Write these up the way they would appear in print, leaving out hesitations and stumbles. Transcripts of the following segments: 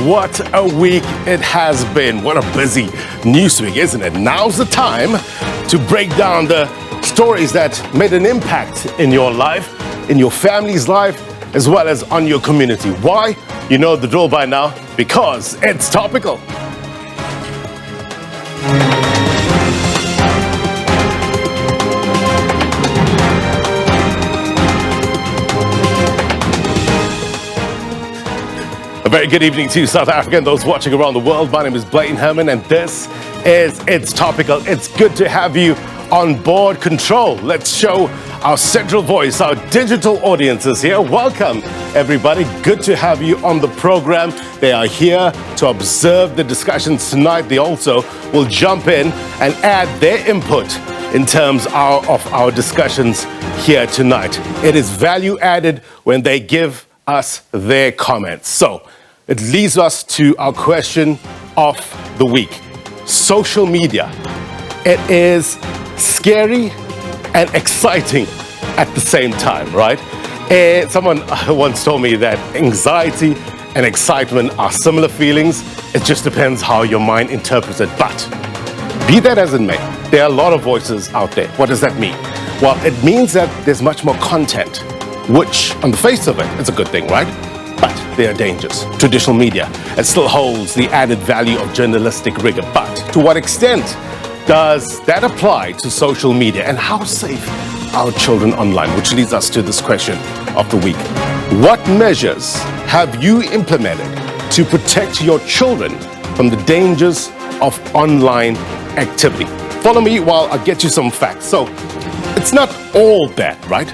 what a week it has been. What a busy news week, isn't it? Now's the time to break down the stories that made an impact in your life, in your family's life, as well as on your community. Why? You know the drill by now, because it's topical. A very good evening to South Africa and those watching around the world. My name is Blaine Herman and this is It's Topical. It's good to have you on board. Control. Let's show our central voice, our digital audiences here. Welcome, everybody. Good to have you on the program. They are here to observe the discussions tonight. They also will jump in and add their input in terms of our discussions here tonight. It is value added when they give us their comments. So it leads us to our question of the week. Social media. It is scary and exciting at the same time, right? Someone once told me that anxiety and excitement are similar feelings. It just depends how your mind interprets it. But be that as it may, there are a lot of voices out there. What does that mean? Well, it means that there's much more content, which on the face of it is a good thing, right? But there are dangers. Traditional media, it still holds the added value of journalistic rigor. But to what extent does that apply to social media, and how safe are children online? Which leads us to this question of the week. What measures have you implemented to protect your children from the dangers of online activity? Follow me while I get you some facts. So it's not all bad, right?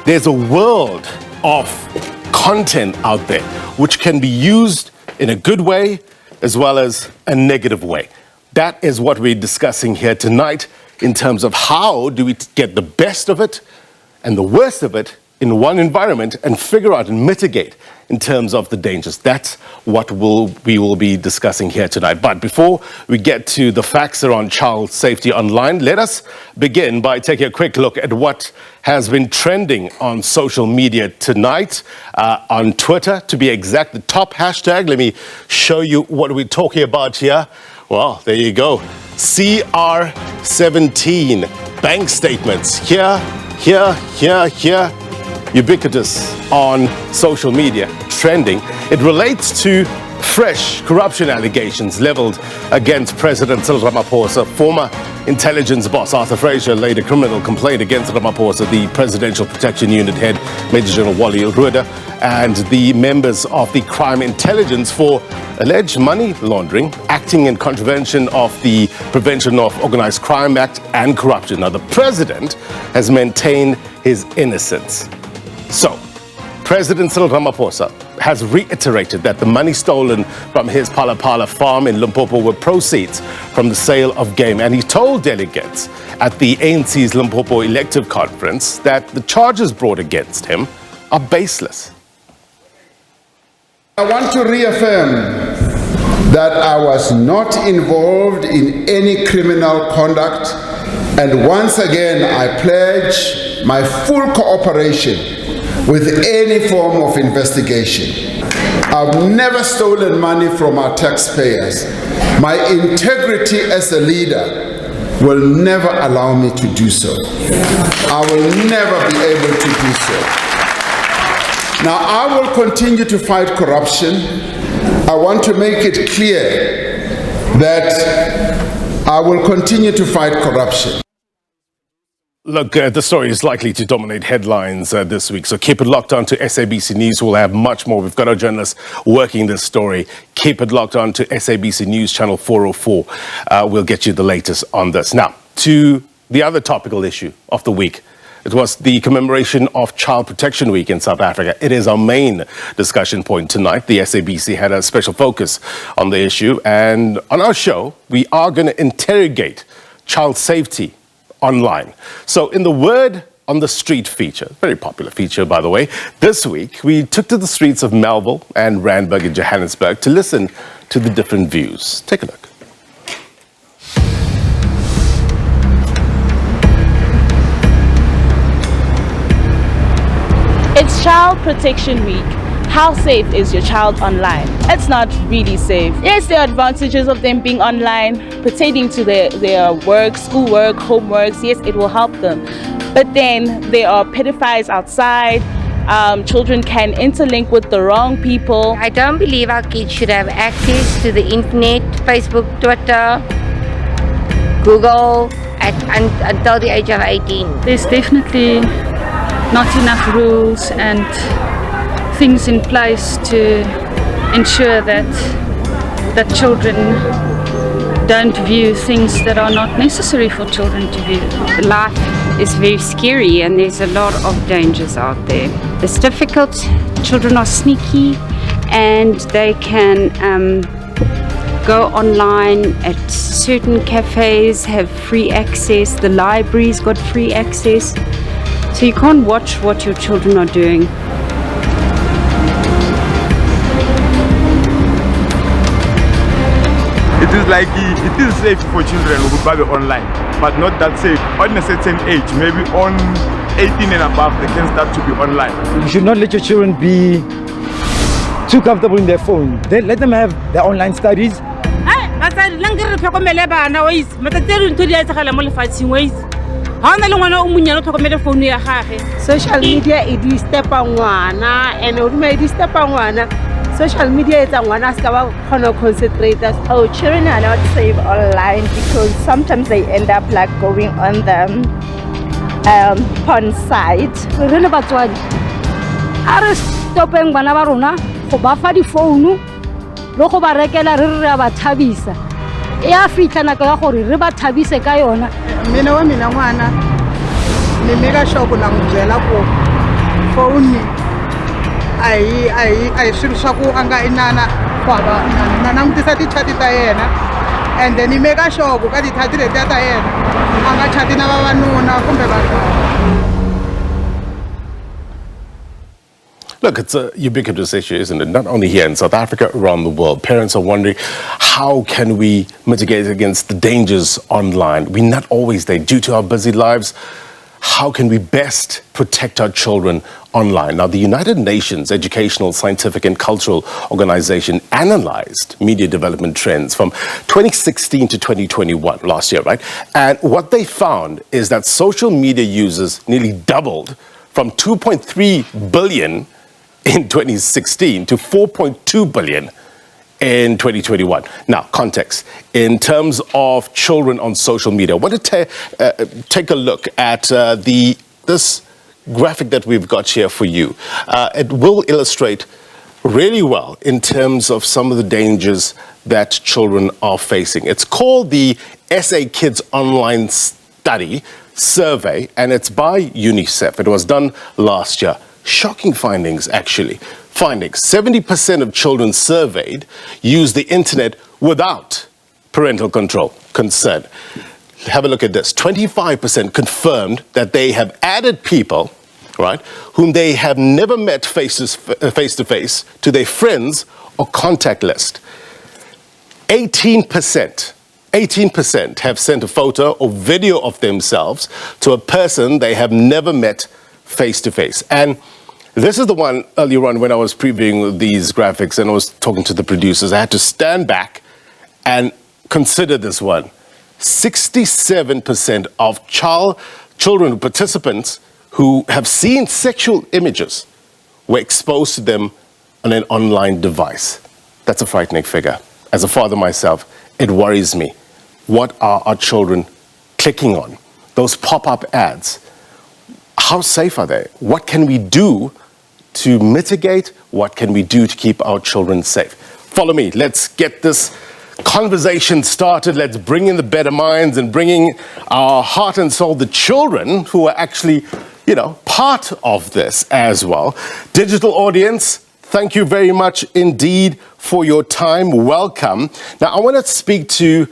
There's a world of content out there which can be used in a good way as well as a negative way. That is what we're discussing here tonight in terms of how do we get the best of it and the worst of it in one environment and figure out and mitigate in terms of the dangers. That's what we will be discussing here tonight. But before we get to the facts around child safety online, let us begin by taking a quick look at what has been trending on social media tonight, on Twitter, to be exact, the top hashtag. Let me show you what we're talking about here. Well, there you go. CR17 bank statements. Here. Ubiquitous on social media, trending. It relates to fresh corruption allegations leveled against President Ramaphosa. Former intelligence boss Arthur Fraser laid a criminal complaint against Ramaphosa, the Presidential Protection Unit head, Major General Wally Rueda, and the members of the crime intelligence for alleged money laundering, acting in contravention of the Prevention of Organized Crime Act and corruption. Now, the president has maintained his innocence. So, President Cyril Ramaphosa has reiterated that the money stolen from his Palapala farm in Limpopo were proceeds from the sale of game. And he told delegates at the ANC's Limpopo elective conference that the charges brought against him are baseless. I want to reaffirm that I was not involved in any criminal conduct, and once again I pledge my full cooperation with any form of investigation. I've never stolen money from our taxpayers. My integrity as a leader will never allow me to do so. I will never be able to do so. Now, I will continue to fight corruption. I want to make it clear that I will continue to fight corruption. Look, the story is likely to dominate headlines this week, so keep it locked on to SABC News. We'll have much more. We've got our journalists working this story. Keep it locked on to SABC News Channel 404. We'll get you the latest on this. Now, to the other topical issue of the week. It was the commemoration of Child Protection Week in South Africa. It is our main discussion point tonight. The SABC had a special focus on the issue, and on our show, we are going to interrogate child safety online. So in the Word on the Street feature, very popular feature, by the way, this week we took to the streets of Melville and Randburg in Johannesburg to listen to the different views. Take a look. It's Child Protection Week. how safe is your child online? It's not really safe. Yes, there are advantages of them being online pertaining to their work, schoolwork, homeworks. Yes, it will help them. But then there are pedophiles outside. Children can interlink with the wrong people. I don't believe our kids should have access to the internet, Facebook, Twitter, Google until the age of 18. There's definitely not enough rules and things in place to ensure that children don't view things that are not necessary for children to view. Life is very scary and there's a lot of dangers out there. It's difficult, children are sneaky and they can go online at certain cafes, have free access, the library's got free access, so you can't watch what your children are doing. It is like it is safe for children who buy online, but not that safe. On a certain age, maybe on 18 and above, they can start to be online. You should not let your children be too comfortable in their phone. Let them have their online studies. Social media is step on one, and already step on one. Social media is one as concentrate. Oh, children are not safe online because sometimes they end up like going on the porn site. Re batswadi are stoppeng bana ba rona go ba fa di phone lo go ba rekela re ba thabisa e a fitla nako ya gore re ba thabise ka yona. Mina wa mina ngwana ni mega sure ku languzela ku phone ai swilo swa ku anga inana kwaba na langutisa ti chat ta yena and then ni mega sure ku ka ti chat leti ta yena anga chat na vavanuna kumbe vanhu. Look, it's a ubiquitous issue, isn't it? Not only here in South Africa, around the world. Parents are wondering, how can we mitigate against the dangers online? We're not always there due to our busy lives. How can we best protect our children online? Now, the United Nations Educational, Scientific and Cultural Organization analyzed media development trends from 2016 to 2021, last year, right? And what they found is that social media users nearly doubled from 2.3 billion in 2016 to 4.2 billion in 2021. Now, context. In terms of children on social media, I want to take a look at this graphic that we've got here for you. It will illustrate really well in terms of some of the dangers that children are facing. It's called the SA Kids Online Study Survey, and it's by UNICEF. It was done last year. Shocking findings, actually. Findings: 70% of children surveyed use the internet without parental control. Concern. Have a look at this. 25% confirmed that they have added people, right, whom they have never met face to face to their friends or contact list. 18% have sent a photo or video of themselves to a person they have never met face to face. And this is the one earlier on when I was previewing these graphics and I was talking to the producers. I had to stand back and consider this one. 67% of children participants who have seen sexual images were exposed to them on an online device. That's a frightening figure. As a father myself, it worries me. What are our children clicking on? Those pop-up ads. How safe are they? What can we do to mitigate? What can we do to keep our children safe? Follow me. Let's get this conversation started. Let's bring in the better minds and bringing our heart and soul, the children who are actually, part of this as well. Digital audience, thank you very much indeed for your time. Welcome. Now, I want to speak to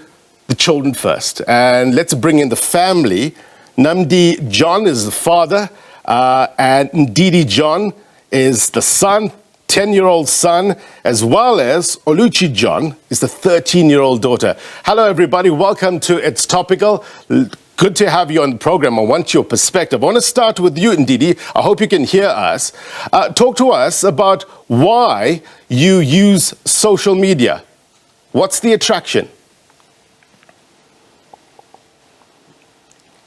the children first, and let's bring in the family. Namdi John is the father, and Ndidi John is the son, 10-year-old son, as well as Oluchi John is the 13-year-old daughter. Hello, everybody. Welcome to It's Topical. Good good to have you on the program. I want your perspective. I want to start with you, Ndidi. I hope you can hear us. Talk to us about why you use social media. What's the attraction?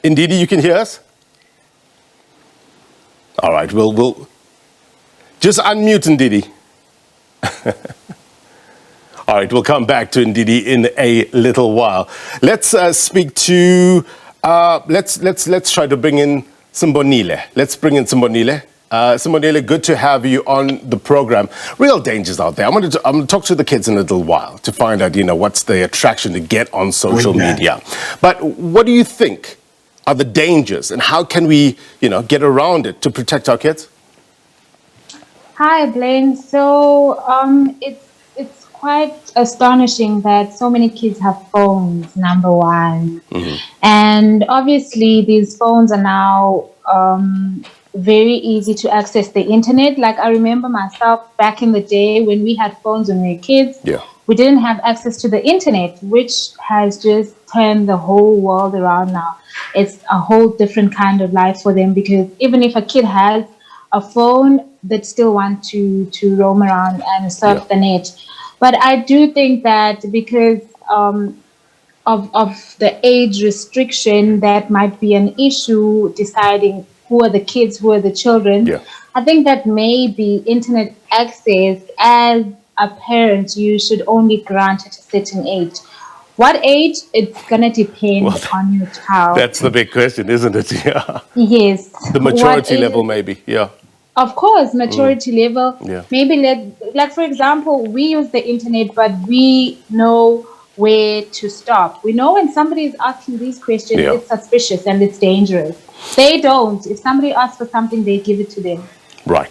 Ndidi, you can hear us? All right, we'll just unmute Ndidi. All right, we'll come back to Ndidi in a little while. Let's speak to, let's try to bring in Simbonile. Let's bring in Simbonile. Simbonile, good to have you on the program. Real dangers out there. I'm going to talk to the kids in a little while to find out, what's the attraction to get on social media. But what do you think are the dangers and how can we, get around it to protect our kids? Hi, Blaine. So it's quite astonishing that so many kids have phones, number one. Mm-hmm. And obviously these phones are now very easy to access the internet. Like I remember myself back in the day when we had phones when we were kids, we didn't have access to the internet, which has just turned the whole world around now. It's a whole different kind of life for them, because even if a kid has a phone, they still want to roam around and surf the net. But I do think that because of the age restriction, that might be an issue deciding who are the kids, who are the children. Yeah. I think that maybe internet access, as a parent, you should only grant at a certain age. What age? It's going to depend on your child. That's the big question, isn't it? Yeah. Yes. The maturity level, maybe. Yeah. Of course, maturity level. Yeah. Maybe like for example, we use the internet, but we know where to stop. We know when somebody is asking these questions, it's suspicious and it's dangerous. They don't. If somebody asks for something, they give it to them. Right.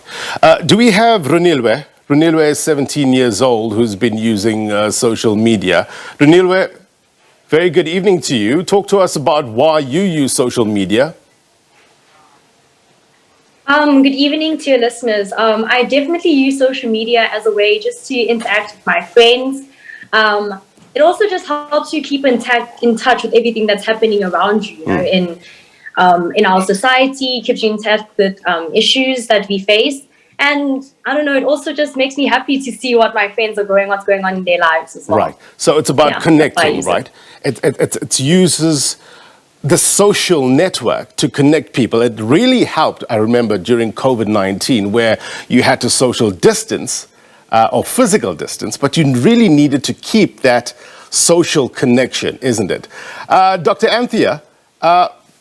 Do we have Runilwe? Runilwe is 17 years old, who's been using social media. Runilwe, very good evening to you. Talk to us about why you use social media. Good evening to your listeners. I definitely use social media as a way just to interact with my friends. It also just helps you keep in touch with everything that's happening around you, in our society, keeps you in touch with issues that we face. And I don't know, it also just makes me happy to see what my friends are what's going on in their lives as well. Right. So it's about connecting, right? It uses the social network to connect people. It really helped, I remember, during COVID-19, where you had to social distance or physical distance, but you really needed to keep that social connection, isn't it? Dr. Anthea,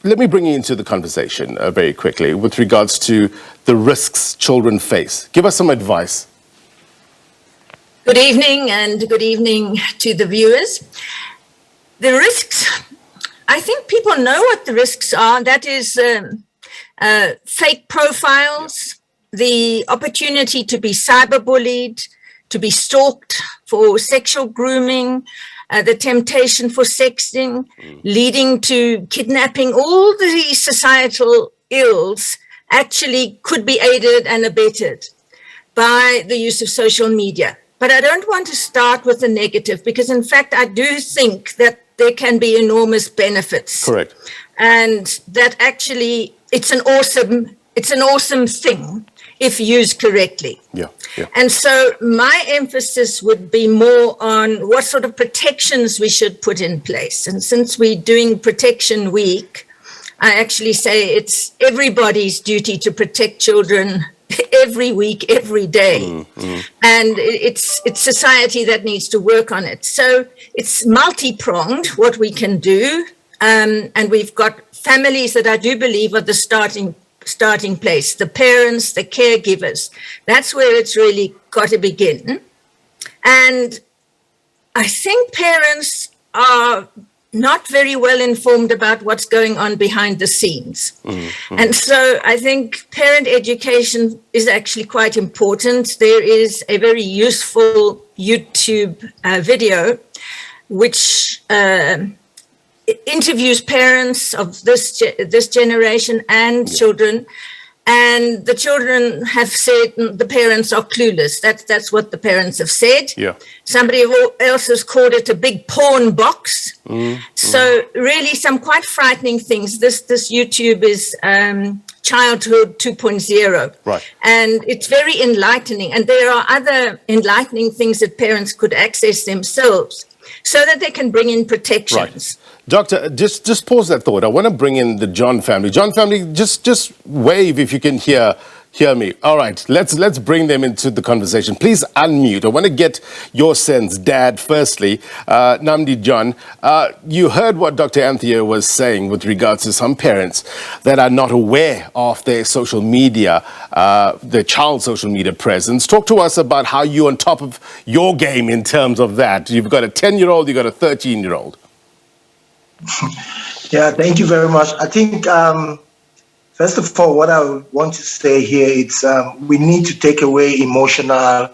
let me bring you into the conversation very quickly with regards to the risks children face. Give us some advice. Good evening, and good evening to the viewers. The risks, I think people know what the risks are. That is fake profiles, the opportunity to be cyberbullied, to be stalked for sexual grooming, the temptation for sexting, leading to kidnapping. All the societal ills actually could be aided and abetted by the use of social media. But I don't want to start with the negative, because in fact, I do think that there can be enormous benefits. Correct. And that actually it's an awesome thing if used correctly. Yeah. And so my emphasis would be more on what sort of protections we should put in place. And since we're doing Protection Week, I actually say it's everybody's duty to protect children every week, every day. And it's society that needs to work on it. So it's multi-pronged what we can do. And we've got families that I do believe are the starting place, the parents, the caregivers. That's where it's really got to begin. And I think parents are not very well informed about what's going on behind the scenes. And so I think parent education is actually quite important. There is a very useful YouTube video which interviews parents of this generation and children and the children have said the parents are clueless. That's what the parents have said. Yeah. Somebody else has called it a big porn box. So really some quite frightening things. This YouTube is childhood 2.0. Right. And it's very enlightening. And there are other enlightening things that parents could access themselves so that they can bring in protections. Right. Doctor, just pause that thought. I want to bring in the John family. John family, just wave if you can hear me. All right, let's bring them into the conversation. Please unmute. I want to get your sense, Dad, firstly. Namdi John, you heard what Dr. Anthea was saying with regards to some parents that are not aware of their social media, their child's social media presence. Talk to us about how you're on top of your game in terms of that. You've got a 10-year-old, you've got a 13-year-old. Yeah, thank you very much. I think, first of all, what I would want to say here is we need to take away emotional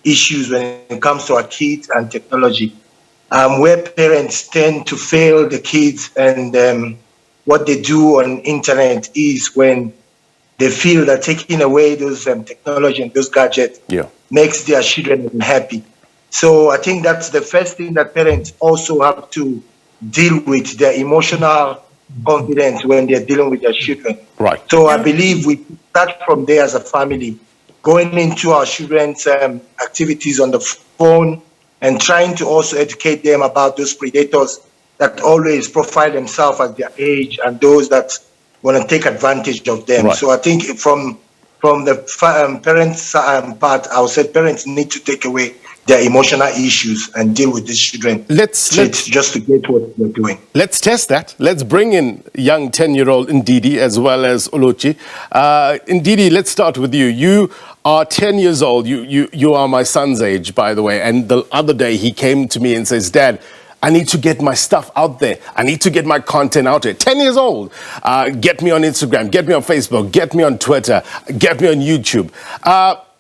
issues when it comes to our kids and technology, where parents tend to fail the kids and what they do on internet is when they feel that taking away those technology and those gadgets makes their children unhappy. So I think that's the first thing that parents also have to deal with, their emotional confidence when they're dealing with their children. Right. So I believe we start from there as a family, going into our children's activities on the phone and trying to also educate them about those predators that always profile themselves at their age and those that want to take advantage of them. Right. So I think from the parents' part, I would say parents need to take away their emotional issues and deal with these children. Let's just to get what we're doing. Let's test that. Let's bring in young 10-year-old Ndidi as well as Oluchi. Ndidi, let's start with you. You are 10 years old. You are my son's age, by the way. And the other day he came to me and says, Dad, I need to get my stuff out there. I need to get my content out there. 10 years old. Get me on Instagram. Get me on Facebook. Get me on Twitter. Get me on YouTube.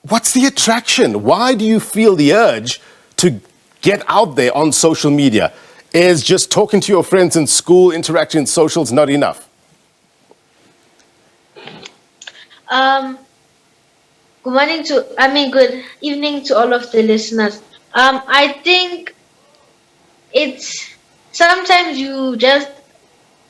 What's the attraction? Why do you feel the urge to get out there on social media? Is just talking to your friends in school, interacting in socials not enough? Good evening to all of the listeners. I think it's sometimes you just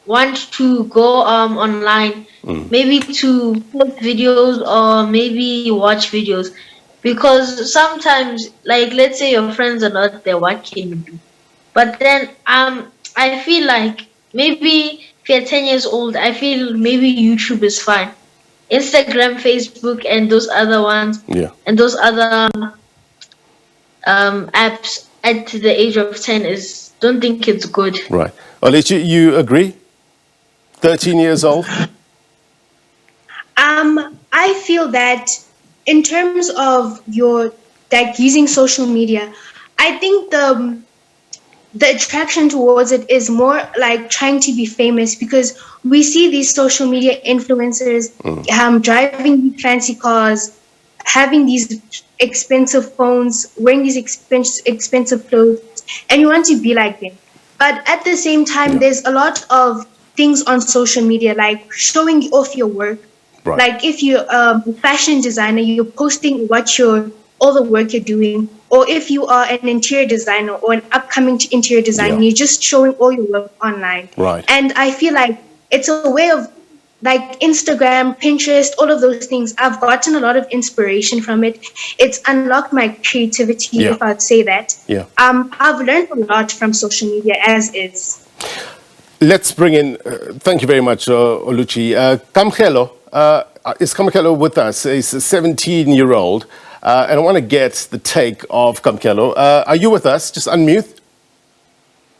want to go online, maybe to post videos or maybe watch videos, because sometimes, like, let's say your friends are not there, what can you do? But then I feel like maybe if you're 10 years old, I feel maybe YouTube is fine. Instagram, Facebook, and those other ones, and those other apps at the age of 10 don't think it's good. Right. Olichi, you agree? 13 years old? I feel that in terms of your using social media, I think the attraction towards it is more like trying to be famous, because we see these social media influencers driving fancy cars, having these expensive phones, wearing these expensive clothes, and you want to be like them. But at the same time, there's a lot of things on social media, like showing off your work. Right. Like if you're a fashion designer, you're posting all the work you're doing. Or if you are an interior designer or an upcoming interior designer, you're just showing all your work online. Right. And I feel like it's a way of, like, Instagram, Pinterest, all of those things. I've gotten a lot of inspiration from it. It's unlocked my creativity, if I'd say that. Yeah. I've learned a lot from social media as is. Let's bring in, thank you very much, Oluchi. Kamkhelo, is Kamkhelo with us? He's a 17-year-old. And I want to get the take of Kamkhelo. Are you with us? Just unmute.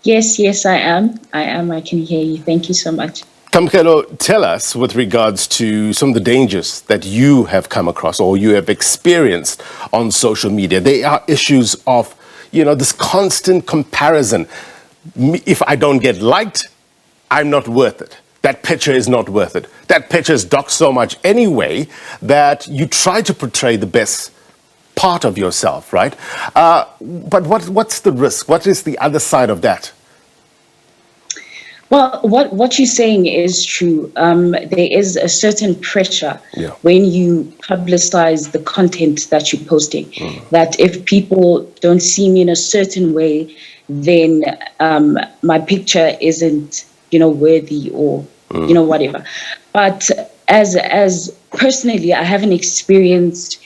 Yes, I am. I can hear you. Thank you so much. Kamkhelo, tell us with regards to some of the dangers that you have come across or you have experienced on social media. There are issues of, this constant comparison. If I don't get liked, I'm not worth it. That picture is not worth it. That picture is docked so much anyway that you try to portray the best part of yourself, right? But what's the risk? What is the other side of that? Well, what you're saying is true. There is a certain pressure when you publicize the content that you're posting, that if people don't see me in a certain way, then my picture isn't, worthy or, whatever. But as personally, I haven't experienced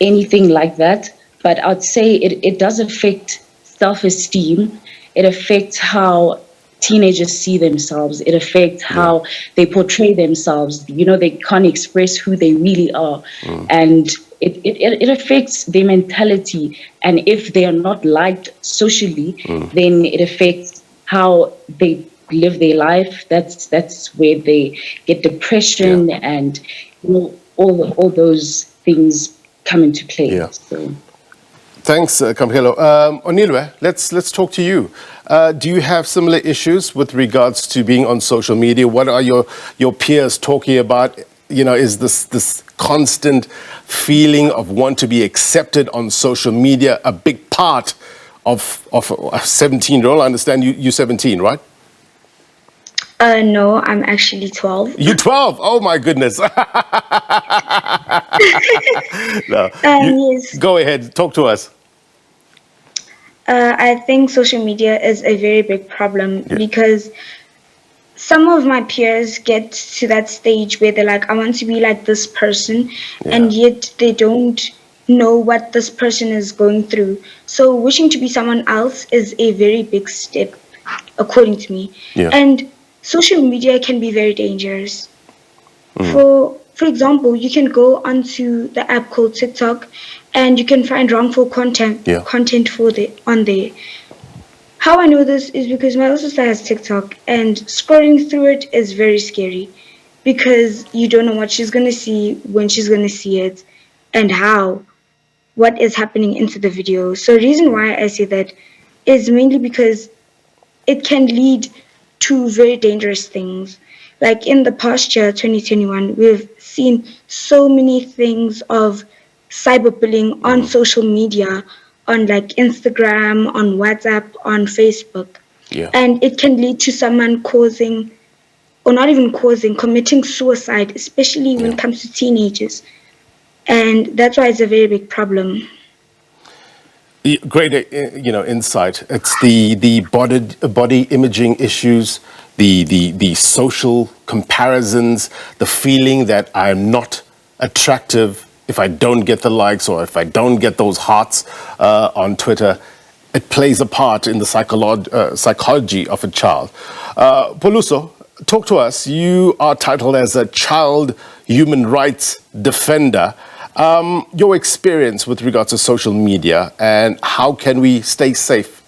anything like that. But I'd say it does affect self-esteem. It affects how teenagers see themselves. It affects how they portray themselves. They can't express who they really are. And it affects their mentality. And if they are not liked socially, then it affects how they live their life. That's where they get depression and all those things come into play. So. Thanks, Kamhelo. Onilwe, let's talk to you. Do you have similar issues with regards to being on social media? What are your peers talking about? Is this constant feeling of want to be accepted on social media a big part of a 17-year-old? I understand you're 17, right? No, I'm actually 12. You're 12? Oh my goodness. No. Yes. Go ahead, talk to us. I think social media is a very big problem because some of my peers get to that stage where they're like, I want to be like this person, and yet they don't know what this person is going through. So wishing to be someone else is a very big step, according to me. And social media can be very dangerous. For example, you can go onto the app called TikTok and you can find wrongful content on there. How I know this is because my little sister has TikTok, and scrolling through it is very scary because you don't know what she's going to see, when she's going to see it, and what is happening into the video. So the reason why I say that is mainly because it can lead to very dangerous things. Like in the past year, 2021, we've seen so many things of cyberbullying on social media, on like Instagram, on WhatsApp, on Facebook. And it can lead to someone committing suicide, especially when it comes to teenagers. And that's why it's a very big problem. Great, insight. It's the body imaging issues, the social comparisons, the feeling that I'm not attractive if I don't get the likes or if I don't get those hearts on Twitter. It plays a part in the psychology of a child. Poluso, talk to us. You are titled as a child human rights defender. Your experience with regards to social media and how can we stay safe?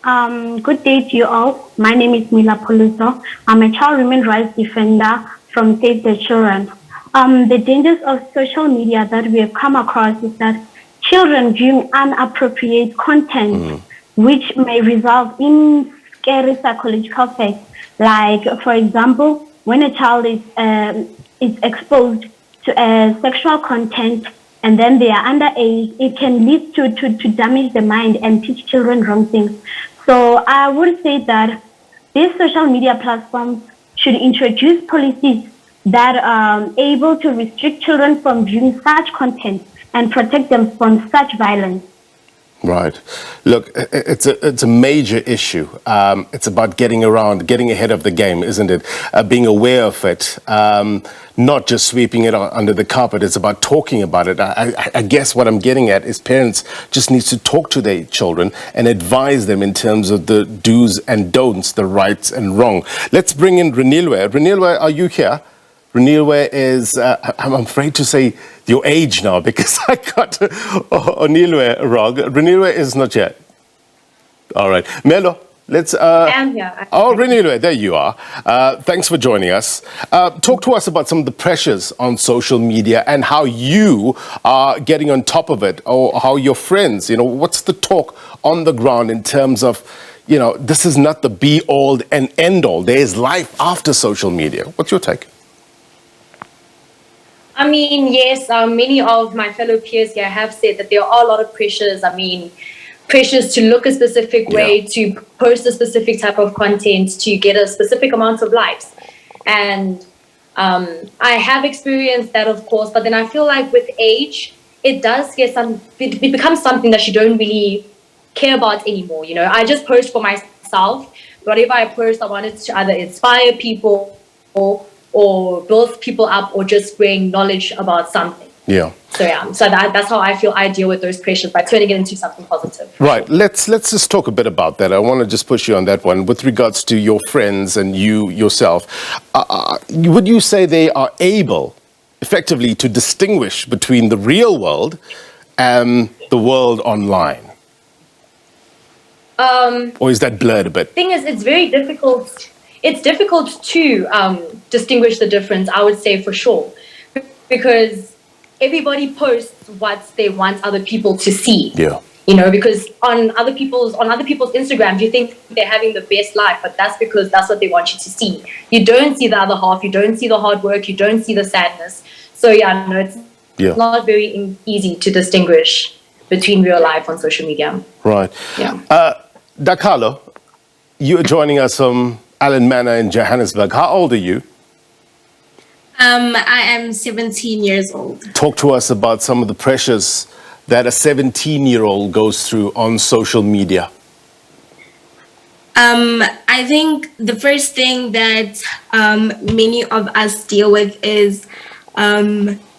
Good day to you all. My name is Mila Poluso. I'm a child human rights defender from Save the Children. The dangers of social media that we have come across is that children viewing inappropriate content, which may result in scary psychological effects. Like, for example, when a child is exposed to sexual content and then they are underage, it can lead to damage the mind and teach children wrong things. So I would say that these social media platforms should introduce policies that are able to restrict children from viewing such content and protect them from such violence. Right. Look, it's a major issue. It's about getting ahead of the game, isn't it? Being aware of it, not just sweeping it under the carpet. It's about talking about it. I guess what I'm getting at is parents just need to talk to their children and advise them in terms of the do's and don'ts, the rights and wrong. Let's bring in Renilwe. Renilwe, are you here? Renilwe is, I'm afraid to say your age now because I got Onilwe wrong. Renilwe is not yet. All right. Melo, let's... I am here. Renilwe, there you are. Thanks for joining us. Talk to us about some of the pressures on social media and how you are getting on top of it, or how your friends, what's the talk on the ground in terms of, this is not the be-all and end-all. There is life after social media. What's your take? I mean, yes, many of my fellow peers here have said that there are a lot of pressures. I mean, pressures to look a specific way, to post a specific type of content, to get a specific amount of likes. And I have experienced that, of course, but then I feel like with age, it becomes something that you don't really care about anymore. You know, I just post for myself. Whatever I post, I want it to either inspire people or build people up or just bring knowledge about something. Yeah. So that's how I feel I deal with those pressures, by turning it into something positive. Right. Let's just talk a bit about that. I want to just push you on that one with regards to your friends and you yourself. Would you say they are able effectively to distinguish between the real world and the world online? Or is that blurred a bit? Thing is, it's very difficult. It's difficult to distinguish the difference, I would say, for sure, because everybody posts what they want other people to see. Yeah. You know, because on other people's Instagram, you think they're having the best life, but that's because that's what they want you to see. You don't see the other half. You don't see the hard work. You don't see the sadness. So it's not very easy to distinguish between real life on social media. Right. Yeah. Dakalo, you are joining us from Allen Manor in Johannesburg. How old are you? I am 17 years old. Talk to us about some of the pressures that a 17-year-old goes through on social media. I think the first thing that many of us deal with is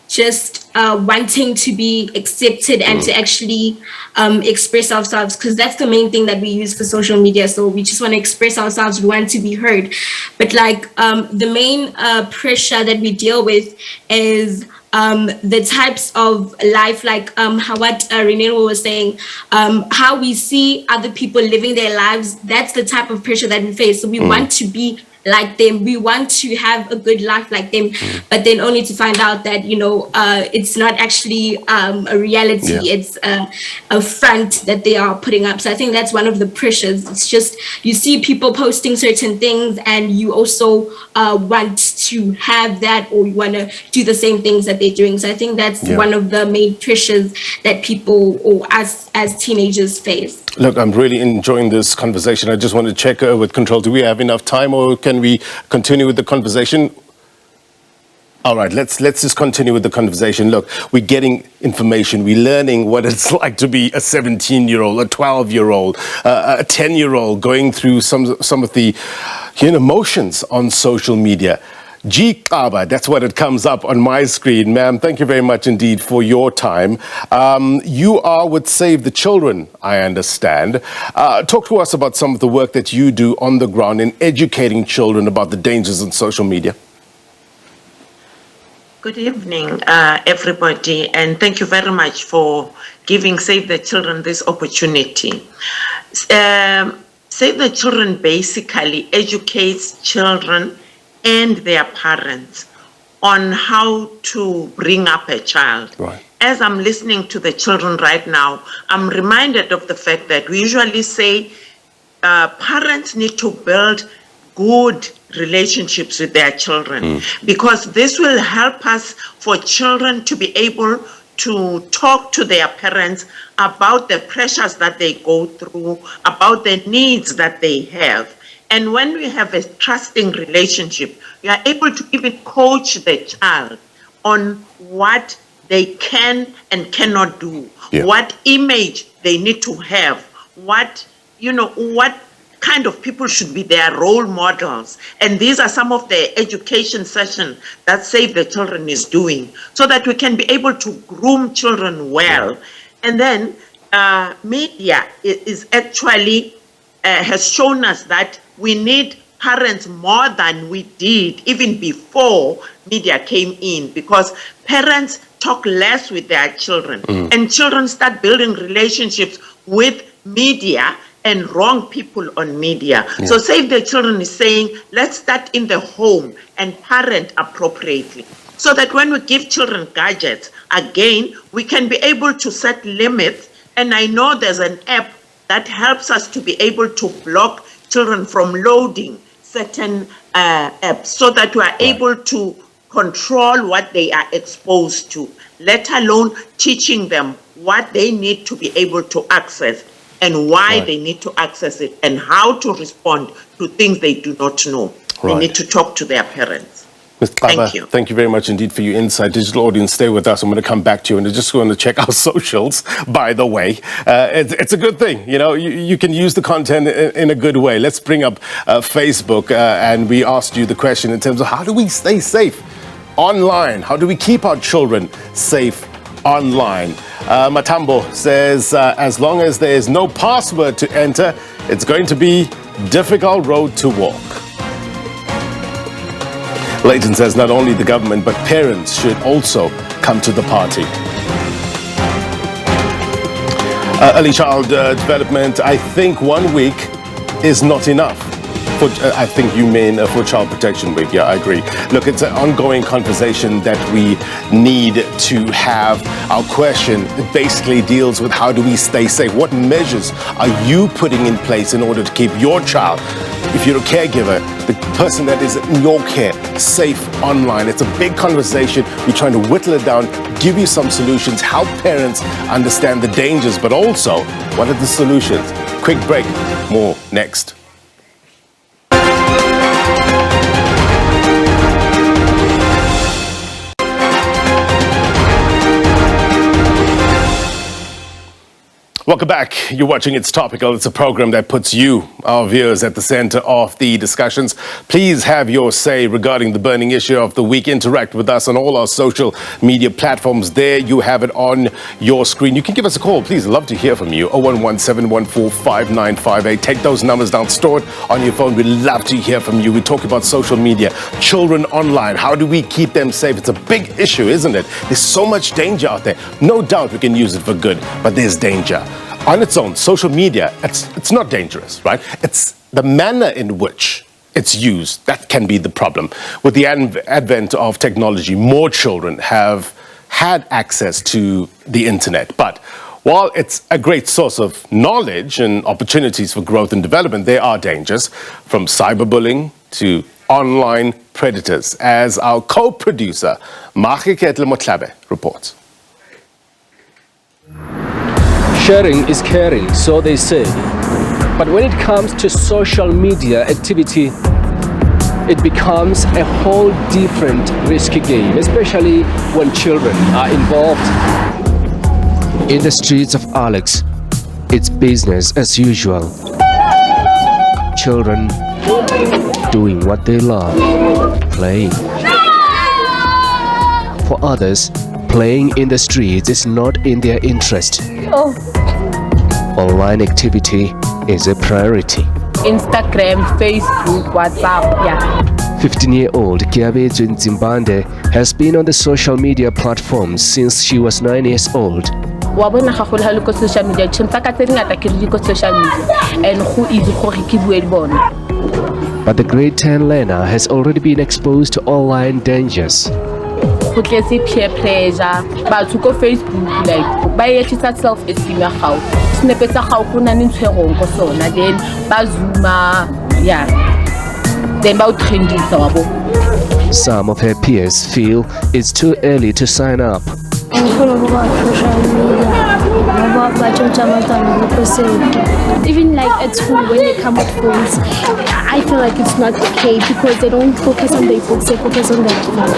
just wanting to be accepted and to actually express ourselves, because that's the main thing that we use for social media. So we just want to express ourselves, we want to be heard. But the main pressure that we deal with is the types of life, what Renee was saying, how we see other people living their lives. That's the type of pressure that we face. So we want to be like them, we want to have a good life like them, but then only to find out that it's not actually a reality. It's a front that they are putting up. So I think that's one of the pressures. It's just you see people posting certain things and you also want to have that, or you want to do the same things that they're doing. So I think that's one of the main pressures that people or us as teenagers face. Look, I'm really enjoying this conversation. I just want to check with Control. Do we have enough time, or can we continue with the conversation? All right, let's just continue with the conversation. Look, we're getting information. We're learning what it's like to be a 17-year-old, a 12-year-old, a 10-year-old going through some of the emotions on social media. G Kaba, that's what it comes up on my screen. Ma'am, thank you very much indeed for your time. You are with Save the Children, I understand. Talk to us about some of the work that you do on the ground in educating children about the dangers in social media. Good evening, everybody, and thank you very much for giving Save the Children this opportunity. Save the Children basically educates children and their parents on how to bring up a child. Right. As I'm listening to the children right now, I'm reminded of the fact that we usually say parents need to build good relationships with their children, because this will help us for children to be able to talk to their parents about the pressures that they go through, about the needs that they have. And when we have a trusting relationship, we are able to even coach the child on what they can and cannot do, what image they need to have, what kind of people should be their role models. And these are some of the education sessions that Save the Children is doing, so that we can be able to groom children well. And then media is actually has shown us that we need parents more than we did even before media came in, because parents talk less with their children and children start building relationships with media and wrong people on media. So Save the Children is saying, let's start in the home and parent appropriately, so that when we give children gadgets, again, we can be able to set limits. And I know there's an app that helps us to be able to block children from loading certain apps, so that we are able to control what they are exposed to, let alone teaching them what they need to be able to access. and why they need to access it and how to respond to things they do not know. They need to talk to their parents. Ms. Xaba, thank you very much indeed for your insight. Digital audience, stay with us. I'm going to come back to you and just going to check our socials, by the way. It's a good thing. You know, you can use the content in a good way. Let's bring up Facebook. And we asked you the question in terms of how do we stay safe online? How do we keep our children safe online? Matambo says, as long as there is no password to enter, it's going to be difficult road to walk. Leighton says not only the government, but parents should also come to the party. Early child development, I think 1 week is not enough. I think you mean for Child Protection Week. Yeah, I agree. Look, it's an ongoing conversation that we need to have. Our question basically deals with how do we stay safe? What measures are you putting in place in order to keep your child, if you're a caregiver, the person that is in your care, safe online? It's a big conversation. We're trying to whittle it down, give you some solutions, help parents understand the dangers, but also what are the solutions? Quick break, more next. Welcome back. You're watching It's Topical. It's a program that puts you, our viewers, at the center of the discussions. Please have your say regarding the burning issue of the week. Interact with us on all our social media platforms. There you have it on your screen. You can give us a call. Please, love to hear from you. 011-714-5958. Take those numbers down, store it on your phone. We'd love to hear from you. We talk about social media, children online. How do we keep them safe? It's a big issue, isn't it? There's so much danger out there. No doubt we can use it for good, but there's danger. On its own, social media, it's not dangerous, right? It's the manner in which it's used that can be the problem. With the advent of technology, more children have had access to the internet. But while it's a great source of knowledge and opportunities for growth and development, there are dangers, from cyberbullying to online predators, as our co-producer, Mahiketle Motlabe, reports. Sharing is caring, so they say. But when it comes to social media activity, it becomes a whole different risky game, especially when children are involved. In the streets of Alex, it's business as usual. Children doing what they love, playing. For others, playing in the streets is not in their interest. Online activity is a priority. Instagram, Facebook, WhatsApp, yeah. 15-year-old Kiabezu Nzimbande has been on the social media platforms since she was 9 years old. Social media, social media, and who is But the grade 10 learner has already been exposed to online dangers. Peer pressure, but to go Facebook, like, by it self-esteem, how snippets of how then Bazuma, yeah, then about trending. Some of her peers feel it's too early to sign up. Even like at school when they come with phones, I feel like it's not okay because they don't focus on their books, they focus on their phones.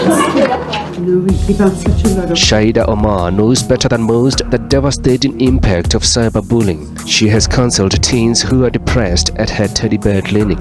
Shaida Omar knows better than most the devastating impact of cyberbullying. She has counseled teens who are depressed at her teddy bear clinic.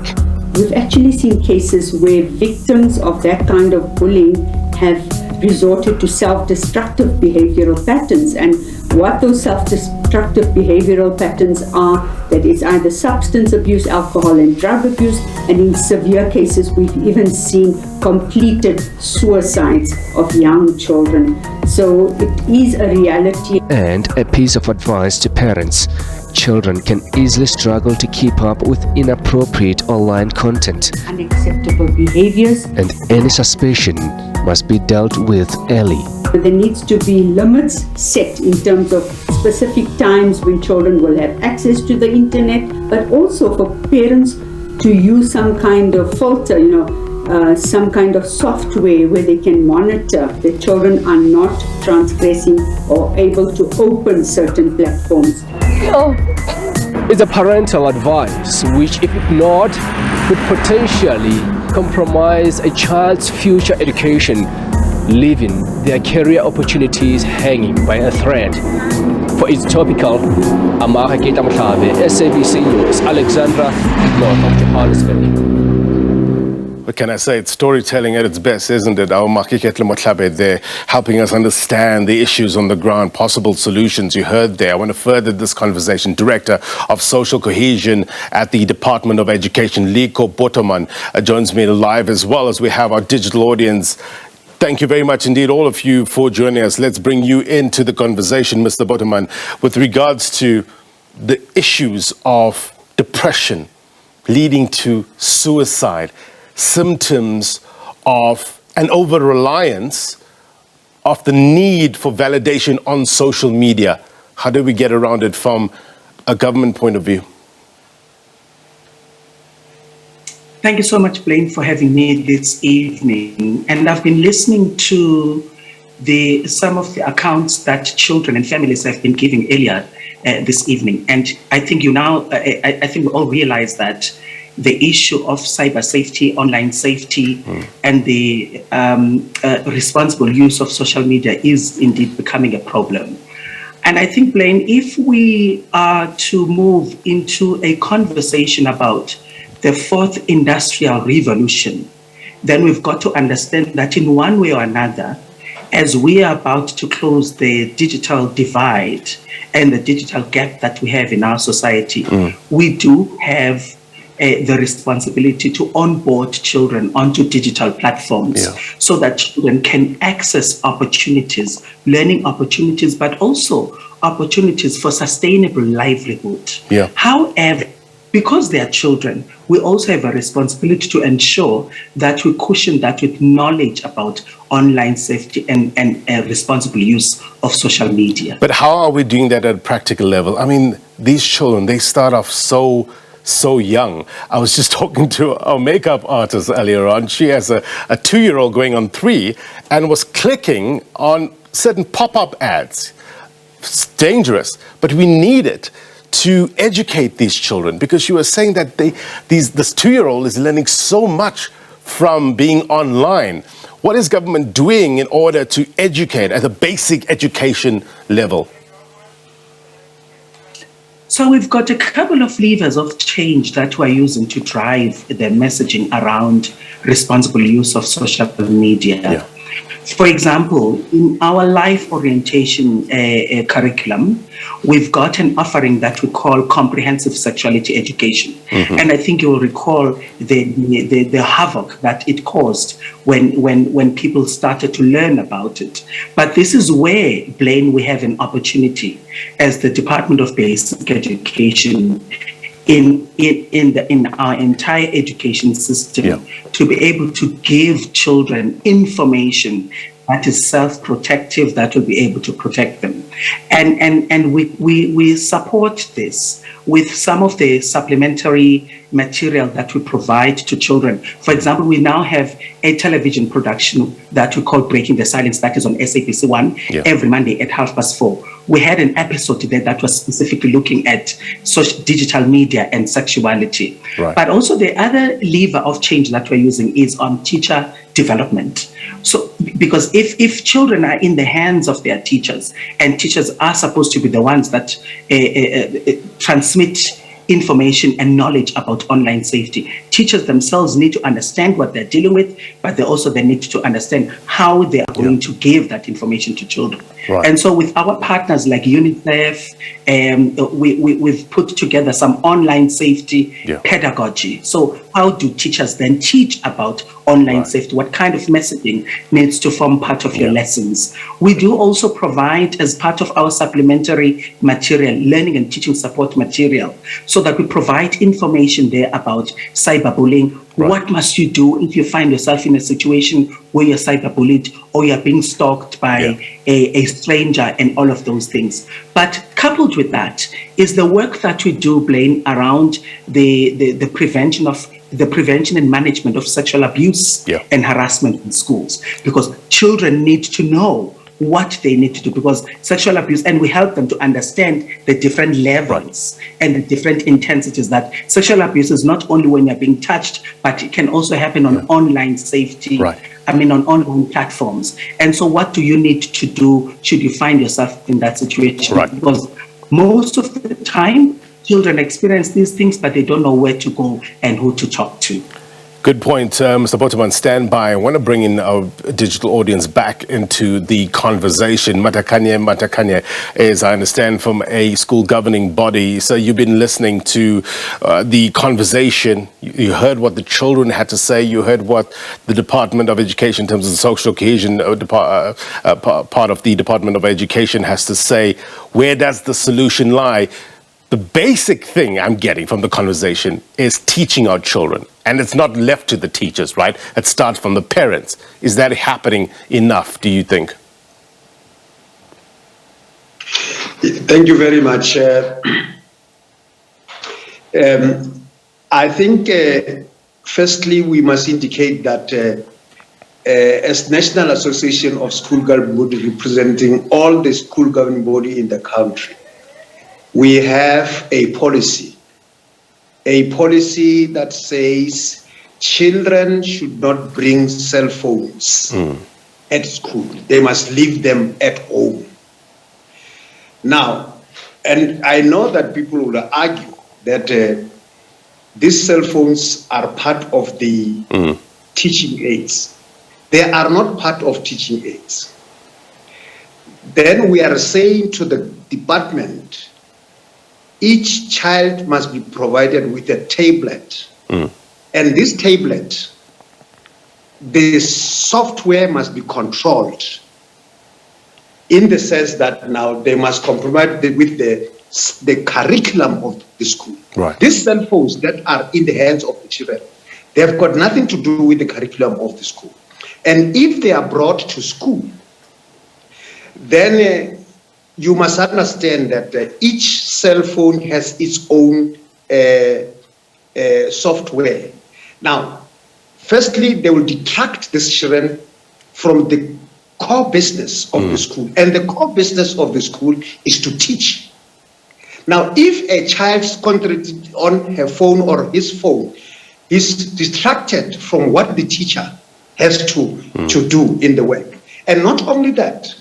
We've actually seen cases where victims of that kind of bullying have resorted to self-destructive behavioral patterns, and what those self-destructive behavioral patterns are, that is either substance abuse, alcohol and drug abuse, and in severe cases we've even seen completed suicides of young children. So it is a reality. And a piece of advice to parents: children can easily struggle to keep up with inappropriate online content. Unacceptable behaviors. And any suspicion must be dealt with early. There needs to be limits set in terms of specific times when children will have access to the internet, but also for parents to use some kind of filter, some kind of software where they can monitor that children are not transgressing or able to open certain platforms. It's a parental advice which, if ignored, could potentially compromise a child's future education, leaving their career opportunities hanging by a thread. For its topical, Amara Keta Mhlave, SABC News, Alexandra, north of Johannesburg. What can I say? It's storytelling at its best, isn't it? Our Makiketle Motlabe there, helping us understand the issues on the ground, possible solutions you heard there. I want to further this conversation. Director of Social Cohesion at the Department of Education, Liko Botoman, joins me live, as well as we have our digital audience. Thank you very much indeed, all of you, for joining us. Let's bring you into the conversation, Mr. Botoman, with regards to the issues of depression leading to suicide, symptoms of an over-reliance of the need for validation on social media. How do we get around it from a government point of view? Thank you so much, Blaine, for having me this evening. And I've been listening to some of the accounts that children and families have been giving earlier this evening. And I think I think we all realize that the issue of cyber safety, online safety, and the responsible use of social media is indeed becoming a problem. And I think, Blaine, if we are to move into a conversation about the fourth industrial revolution, then we've got to understand that in one way or another, as we are about to close the digital divide and the digital gap that we have in our society, we do have the responsibility to onboard children onto digital platforms so that children can access opportunities, learning opportunities, but also opportunities for sustainable livelihood. However, because they are children, we also have a responsibility to ensure that we cushion that with knowledge about online safety and responsible use of social media. But how are we doing that at a practical level? I mean, these children, they start off so young. I was just talking to our makeup artist earlier on. She has a 2-year-old going on 3 and was clicking on certain pop-up ads. It's dangerous, but we need it to educate these children, because you were saying that this 2-year-old is learning so much from being online. What is government doing in order to educate at a basic education level? So we've got a couple of levers of change that we're using to drive the messaging around responsible use of social media. For example, in our life orientation curriculum, we've got an offering that we call comprehensive sexuality education. And I think you'll recall the havoc that it caused when people started to learn about it. But this is where, Blaine, we have an opportunity as the Department of Basic Education in our entire education system to be able to give children information that is self-protective, that will be able to protect them. And we support this with some of the supplementary material that we provide to children. For example, we now have a television production that we call Breaking the Silence, that is on SABC 1 every Monday at 4:30. We had an episode there that was specifically looking at social digital media and sexuality. But also the other lever of change that we're using is on teacher development. So, because if children are in the hands of their teachers, and teachers are supposed to be the ones that transmit information and knowledge about online safety, teachers themselves need to understand what they're dealing with, but they need to understand how they are going to give that information to children. And so with our partners like UNICEF, we've put together some online safety pedagogy. So how do teachers then teach about online safety? What kind of messaging needs to form part of your lessons? We do also provide, as part of our supplementary material, learning and teaching support material, so that we provide information there about cyberbullying. What must you do if you find yourself in a situation where you're cyberbullied or you're being stalked by a stranger, and all of those things. But coupled with that is the work that we do, Blaine, around the prevention and management of sexual abuse and harassment in schools, because children need to know what they need to do, because sexual abuse, and we help them to understand the different levels and the different intensities, that sexual abuse is not only when you're being touched, but it can also happen on online safety, on online platforms. And so what do you need to do should you find yourself in that situation? Because most of the time, children experience these things, but they don't know where to go and who to talk to. Good point, Mr. Poteman. Stand by. I want to bring in our digital audience back into the conversation. Matakanye is, I understand, from a school governing body. So you've been listening to the conversation. You heard what the children had to say. You heard what the Department of Education, in terms of the social cohesion part of the Department of Education, has to say. Where does the solution lie? The basic thing I'm getting from the conversation is teaching our children. And it's not left to the teachers, right? It starts from the parents. Is that happening enough, do you think? Thank you very much. I think, firstly, we must indicate that as National Association of School Governing Bodies, representing all the school governing body in the country, we have a policy that says children should not bring cell phones at school. They must leave them at home. Now, and I know that people will argue that these cell phones are part of the teaching aids. They are not part of teaching aids. Then we are saying to the department, each child must be provided with a tablet. And this tablet, the software must be controlled in the sense that now they must compromise with the curriculum of the school. These cell phones that are in the hands of the children, they've got nothing to do with the curriculum of the school. And if they are brought to school, then you must understand that each cell phone has its own software. Now, firstly, they will detract the children from the core business of the school. And the core business of the school is to teach. Now, if a child's concentrated on her phone or his phone is distracted from what the teacher has to do in the work. And not only that,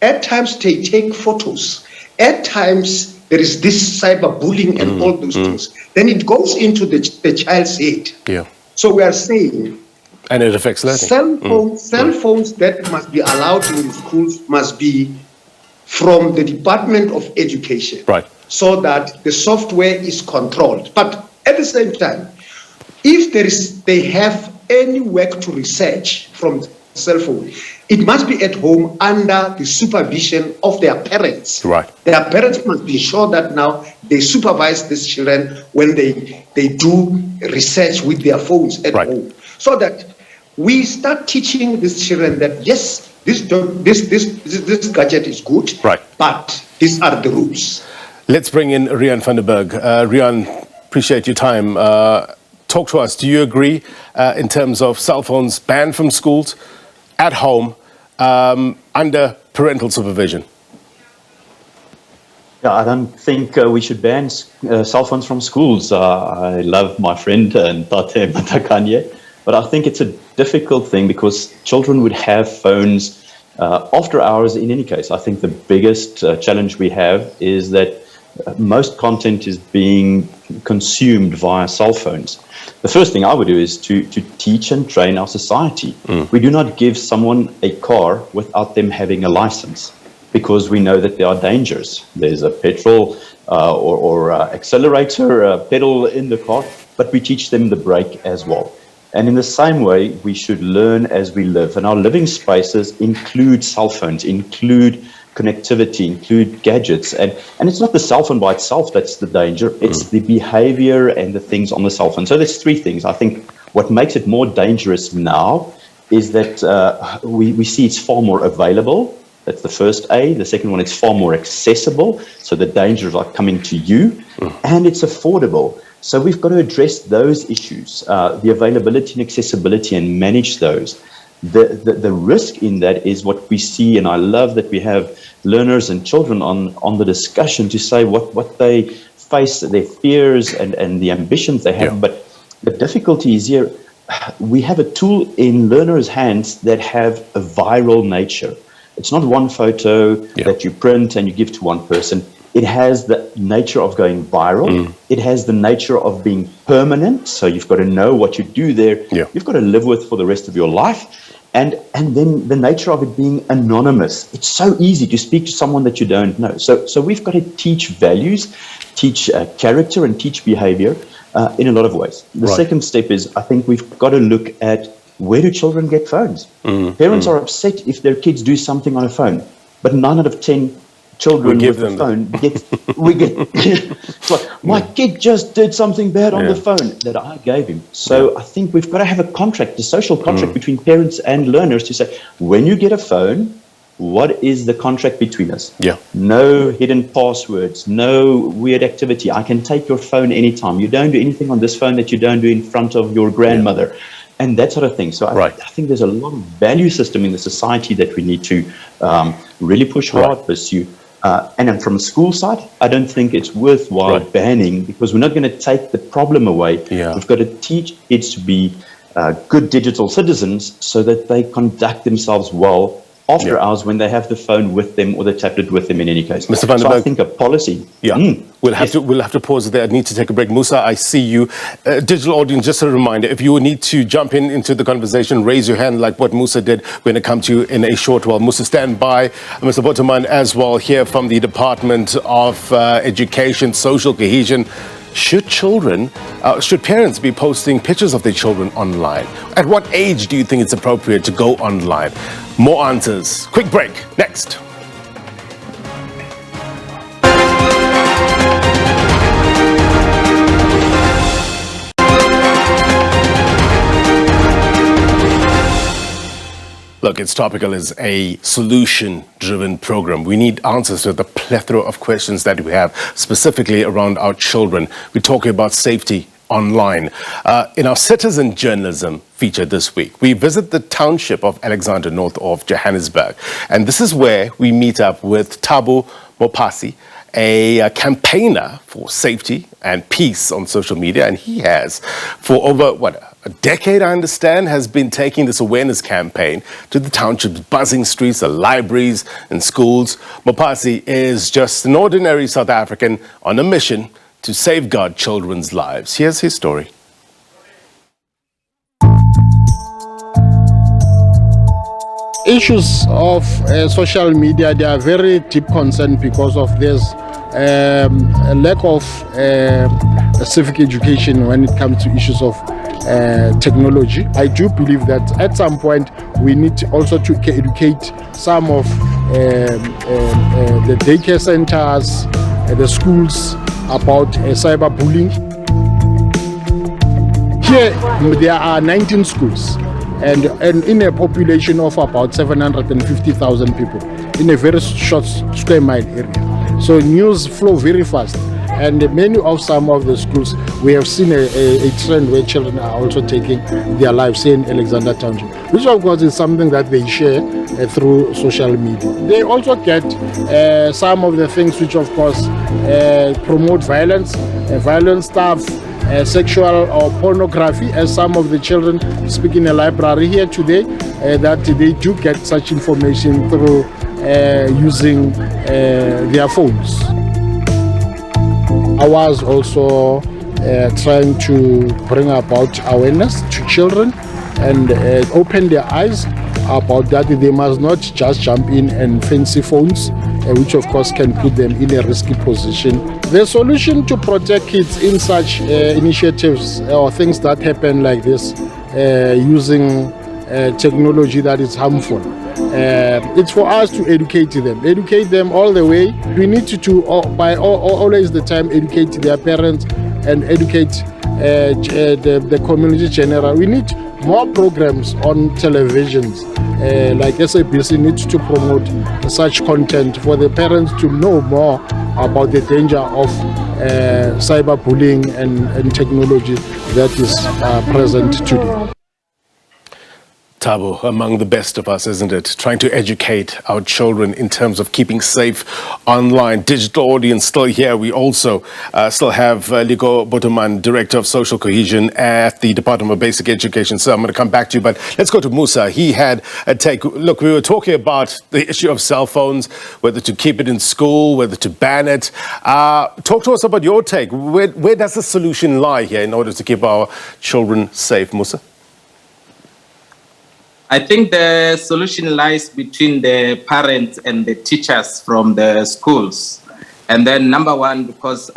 at times they take photos. At times there is this cyberbullying and all those things. Then it goes into the child's head. So we are saying, and it affects learning. Cell phones that must be allowed in the schools must be from the Department of Education, so that the software is controlled. But at the same time, if they have any work to research from cell phone, it must be at home under the supervision of their parents. Their parents must be sure that now they supervise these children when they do research with their phones at home, so that we start teaching these children that yes, this gadget is good, but these are the rules. Let's bring in Rian van der Berg. Rian, appreciate your time. Talk to us. Do you agree in terms of cell phones banned from schools, at home, under parental supervision? Yeah, I don't think we should ban cell phones from schools. I love my friend Tate Matakanye, but I think it's a difficult thing because children would have phones after hours in any case. I think the biggest challenge we have is that most content is being consumed via cell phones. The first thing I would do is to teach and train our society. We do not give someone a car without them having a license, because we know that there are dangers. There's a petrol or accelerator pedal in the car, but we teach them the brake as well. And in the same way, we should learn as we live. And our living spaces include cell phones, include connectivity, include gadgets. And it's not the cell phone by itself that's the danger, it's the behavior and the things on the cell phone. So there's three things. I think what makes it more dangerous now is that we see it's far more available. That's the first A. The second one, it's far more accessible. So the dangers are coming to you, and it's affordable. So we've got to address those issues, the availability and accessibility, and manage those. the risk in that is what we see, and I love that we have learners and children on the discussion to say what they face, their fears and the ambitions they have. But the difficulty is here, we have a tool in learners' hands that have a viral nature. It's not one photo that you print and you give to one person. It has the nature of going viral. It has the nature of being permanent. So you've got to know what you do there. You've got to live with for the rest of your life. And then the nature of it being anonymous. It's so easy to speak to someone that you don't know. So we've got to teach values, teach character, and teach behavior in a lot of ways. The second step is, I think we've got to look at, where do children get phones? Parents are upset if their kids do something on a phone, but 9 out of 10 children with the phone it's like, my kid just did something bad on the phone that I gave him. So I think we've got to have a contract, a social contract between parents and learners to say, when you get a phone, what is the contract between us? No hidden passwords, no weird activity. I can take your phone anytime. You don't do anything on this phone that you don't do in front of your grandmother. And that sort of thing. So I think there's a lot of value system in the society that we need to really push hard, pursue. And then from a school side, I don't think it's worthwhile banning, because we're not going to take the problem away. We've got to teach kids to be good digital citizens so that they conduct themselves well after hours when they have the phone with them or the tablet with them in any case. Mr. Van der so Berg, I think a policy. We'll have to pause there. I need to take a break. Musa, I see you. Digital audience, just a reminder, if you need to jump into the conversation, raise your hand like what Musa did when it comes to you in a short while. Musa, stand by. Mr. Botterman as well, here from the Department of Education, Social Cohesion. Should parents be posting pictures of their children online? At what age do you think it's appropriate to go online? More answers. Quick break. Next. Look, It's Topical is a solution-driven program. We need answers to the plethora of questions that we have, specifically around our children. We're talking about safety online. In our citizen journalism feature this week, we visit the township of Alexander, north of Johannesburg. And this is where we meet up with Thabo Mopasi, a campaigner for safety and peace on social media. And he has, for over, a decade, I understand, has been taking this awareness campaign to the township's buzzing streets, the libraries and schools. Mopasi is just an ordinary South African on a mission to safeguard children's lives. Here's his story. Issues of social media, they are very deep concern because of this a lack of civic education when it comes to issues of technology. I do believe that at some point we need also to educate some of the daycare centers, the schools about cyberbullying. Here there are 19 schools and in a population of about 750,000 people in a very short square mile area. So news flow very fast. And many of some of the schools, we have seen a trend where children are also taking their lives in Alexander Township, which of course is something that they share through social media. They also get some of the things which of course promote violence, violent stuff, sexual or pornography, as some of the children speak in a library here today, that they do get such information through using their phones. I was also trying to bring about awareness to children and open their eyes about that they must not just jump in and fancy phones, which of course can put them in a risky position. The solution to protect kids in such initiatives or things that happen like this using technology that is harmful, it's for us to educate them all the way. We need to always the time educate their parents and educate the community general. We need more programs on televisions, like SABC needs to promote such content for the parents to know more about the danger of cyberbullying and technology that is present today. Tabo, among the best of us, isn't it? Trying to educate our children in terms of keeping safe online. Digital audience still here. We also still have Liko Botoman, Director of Social Cohesion at the Department of Basic Education. So I'm going to come back to you, but let's go to Musa. He had a take. Look, we were talking about the issue of cell phones, whether to keep it in school, whether to ban it. Talk to us about your take. Where does the solution lie here in order to keep our children safe, Musa? I think the solution lies between the parents and the teachers from the schools. And then number one, because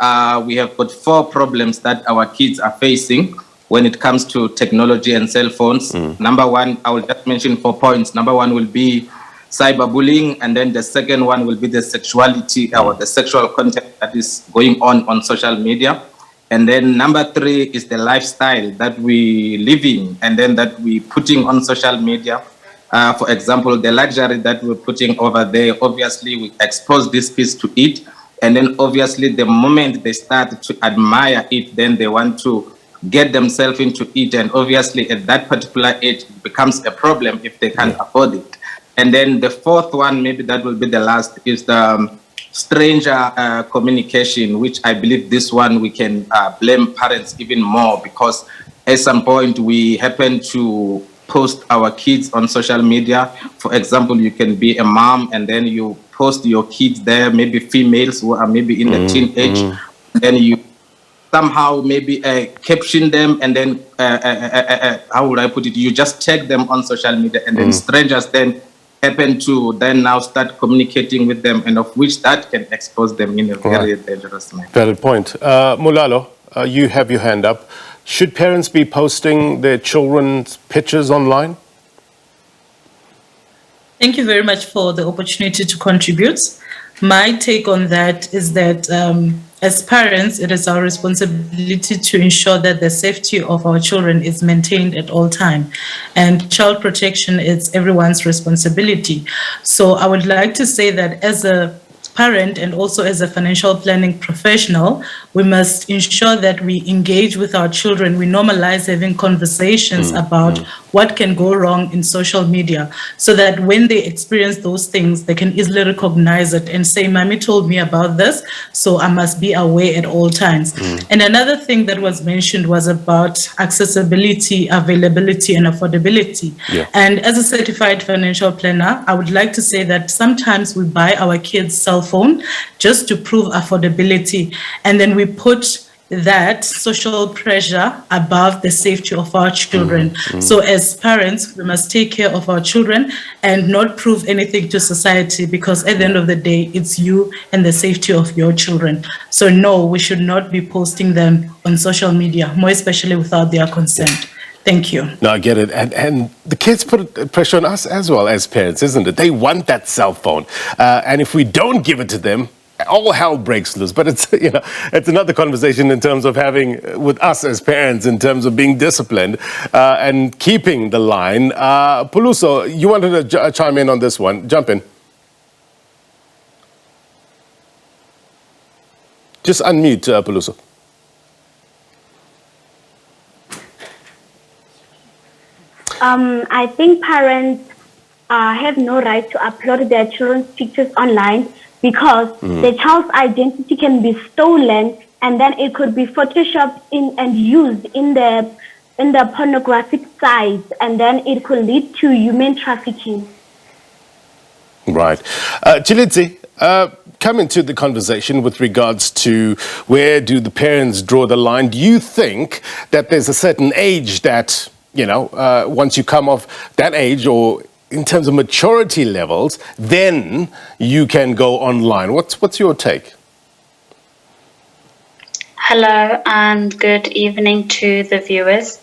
we have got 4 problems that our kids are facing when it comes to technology and cell phones. Number one, I will just mention 4 points. Number one will be cyberbullying, and then the second one will be the sexuality or the sexual content that is going on social media. And then number 3 is the lifestyle that we living and then that we putting on social media. For example, the luxury that we're putting over there, obviously we expose these kids to it. And then obviously the moment they start to admire it, then they want to get themselves into it. And obviously at that particular age, it becomes a problem if they can't afford it. And then the 4th one, maybe that will be the last, is the stranger communication, which I believe this one we can blame parents even more, because at some point we happen to post our kids on social media. For example, you can be a mom and then you post your kids there, maybe females who are maybe in the teenage, and you somehow maybe caption them, and then how would I put it? You just tag them on social media, and then strangers then happen to then now start communicating with them, and of which that can expose them in a very dangerous manner. Valid point. Mulalo, you have your hand up. Should parents be posting their children's pictures online? Thank you very much for the opportunity to contribute. My take on that is that as parents, it is our responsibility to ensure that the safety of our children is maintained at all times. And child protection is everyone's responsibility. So I would like to say that as a parent and also as a financial planning professional, we must ensure that we engage with our children. We normalize having conversations about what can go wrong in social media, so that when they experience those things, they can easily recognize it and say, Mommy told me about this, so I must be aware at all times. And another thing that was mentioned was about accessibility, availability, and affordability. And as a certified financial planner, I would like to say that sometimes we buy our kids cell phone just to prove affordability, and then we put that social pressure above the safety of our children. So as parents, we must take care of our children and not prove anything to society, because at the end of the day, it's you and the safety of your children. So no, we should not be posting them on social media, more especially without their consent. Thank you. No, I get it. And the kids put pressure on us as well as parents, isn't it? They want that cell phone. And if we don't give it to them, all hell breaks loose. But it's, you know, it's another conversation in terms of having with us as parents, in terms of being disciplined and keeping the line. Puluso, you wanted to chime in on this one. Jump in. Just unmute, Puluso. I think parents have no right to upload their children's pictures online, because the child's identity can be stolen, and then it could be photoshopped in and used in the pornographic sites, and then it could lead to human trafficking. Right. Chilidzi, come into the conversation with regards to where do the parents draw the line. Do you think that there's a certain age that, you know, once you come off that age, or in terms of maturity levels, then you can go online? What's your take? Hello and good evening to the viewers.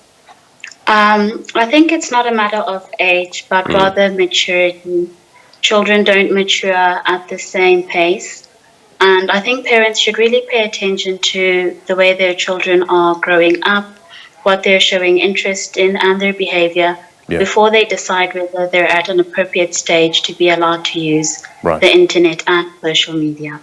I think it's not a matter of age, but rather maturity. Children don't mature at the same pace. And I think parents should really pay attention to the way their children are growing up, what they're showing interest in, and their behavior before they decide whether they're at an appropriate stage to be allowed to use the internet and social media.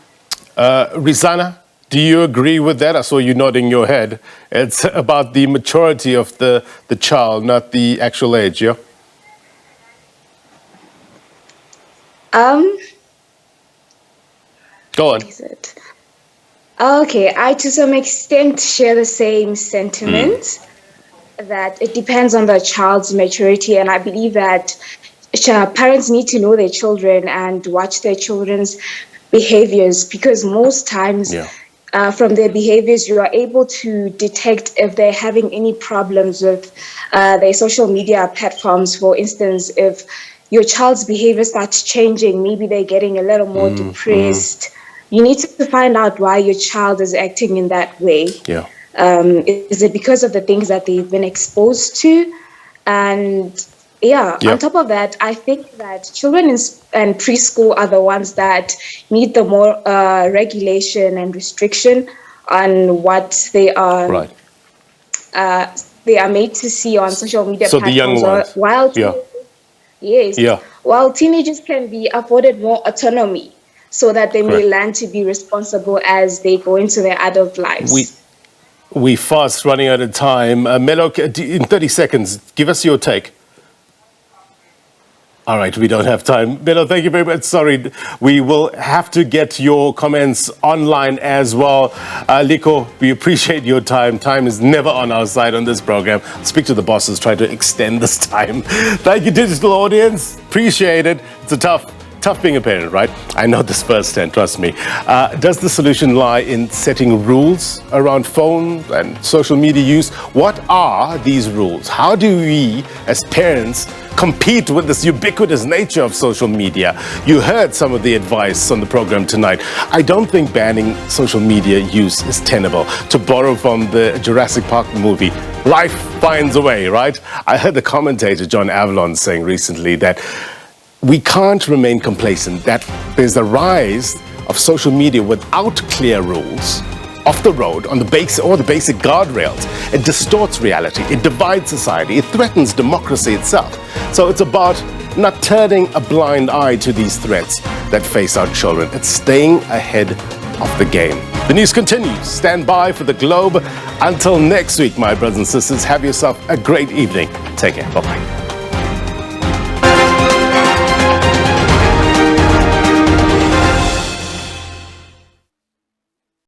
Rizana, do you agree with that? I saw you nodding your head. It's about the maturity of the child, not the actual age, yeah? Go on. What is it? Okay, I to some extent share the same sentiment that it depends on the child's maturity, and I believe that parents need to know their children and watch their children's behaviors, because most times from their behaviors you are able to detect if they're having any problems with their social media platforms. For instance, if your child's behavior starts changing, maybe they're getting a little more depressed, you need to find out why your child is acting in that way. Yeah. Is it because of the things that they've been exposed to? And on top of that, I think that children in preschool are the ones that need the more regulation and restriction on what they are made to see on social media so platforms. The young ones. While teenagers can be afforded more autonomy so that they may learn to be responsible as they go into their adult lives. We fast running out of time. Melo, in 30 seconds, give us your take. All right, we don't have time. Melo, thank you very much. Sorry, we will have to get your comments online as well. Liko, we appreciate your time. Time is never on our side on this program. Speak to the bosses, try to extend this time. Thank you, digital audience. Appreciate it. It's a tough being a parent, right? I know this firsthand, trust me. Does the solution lie in setting rules around phone and social media use? What are these rules? How do we, as parents, compete with this ubiquitous nature of social media? You heard some of the advice on the program tonight. I don't think banning social media use is tenable. To borrow from the Jurassic Park movie, life finds a way, right? I heard the commentator, John Avalon, saying recently that we can't remain complacent, that there's a rise of social media without clear rules off the road on the basic guardrails. It distorts reality, it divides society, it threatens democracy itself. So it's about not turning a blind eye to these threats that face our children. It's staying ahead of the game. The news continues. Stand by for the Globe. Until next week, my brothers and sisters, have yourself a great evening. Take care. Bye-bye.